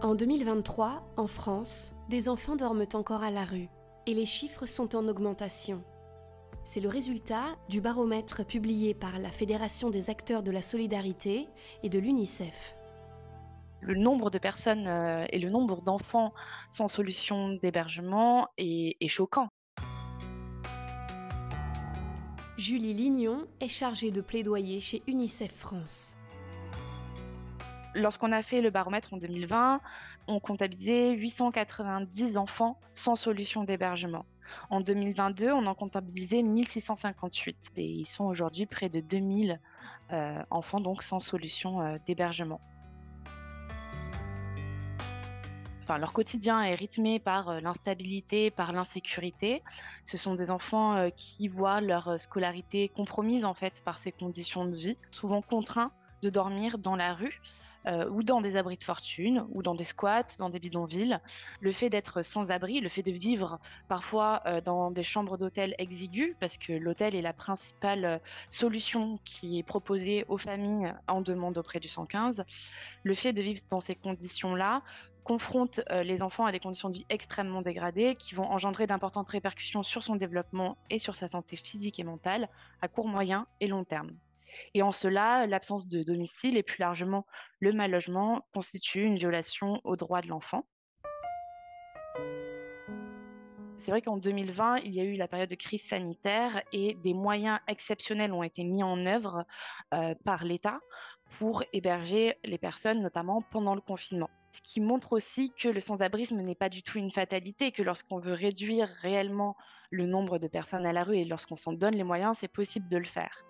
En 2023, en France, des enfants dorment encore à la rue et les chiffres sont en augmentation. C'est le résultat du baromètre publié par la Fédération des acteurs de la solidarité et de l'UNICEF. Le nombre de personnes et le nombre d'enfants sans solution d'hébergement est choquant. Julie Lignon est chargée de plaidoyer chez UNICEF France. Lorsqu'on a fait le baromètre en 2020, on comptabilisait 890 enfants sans solution d'hébergement. En 2022, on en comptabilisait 1658 et ils sont aujourd'hui près de 2000 enfants donc sans solution d'hébergement. Enfin, leur quotidien est rythmé par l'instabilité, par l'insécurité. Ce sont des enfants qui voient leur scolarité compromise en fait par ces conditions de vie, souvent contraints de dormir dans la rue ou dans des abris de fortune ou dans des squats, dans des bidonvilles. Le fait d'être sans abri, le fait de vivre parfois dans des chambres d'hôtel exiguës, parce que l'hôtel est la principale solution qui est proposée aux familles en demande auprès du 115, le fait de vivre dans ces conditions-là confronte les enfants à des conditions de vie extrêmement dégradées qui vont engendrer d'importantes répercussions sur son développement et sur sa santé physique et mentale à court, moyen et long terme. Et en cela, l'absence de domicile et plus largement le mal-logement constituent une violation aux droits de l'enfant. C'est vrai qu'en 2020, il y a eu la période de crise sanitaire et des moyens exceptionnels ont été mis en œuvre par l'État pour héberger les personnes, notamment pendant le confinement. Ce qui montre aussi que le sans-abrisme n'est pas du tout une fatalité, que lorsqu'on veut réduire réellement le nombre de personnes à la rue et lorsqu'on s'en donne les moyens, c'est possible de le faire.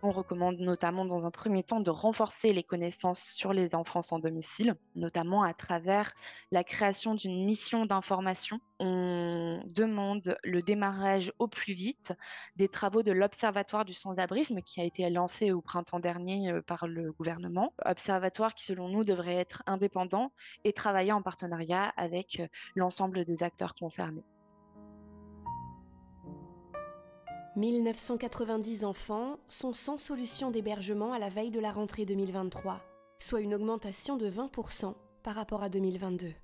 On recommande notamment dans un premier temps de renforcer les connaissances sur les enfants sans domicile, notamment à travers la création d'une mission d'information. On demande le démarrage au plus vite des travaux de l'Observatoire du sans-abrisme qui a été lancé au printemps dernier par le gouvernement. Observatoire qui, selon nous, devrait être indépendant et travailler en partenariat avec l'ensemble des acteurs concernés. 1990 enfants sont sans solution d'hébergement à la veille de la rentrée 2023, soit une augmentation de 20% par rapport à 2022.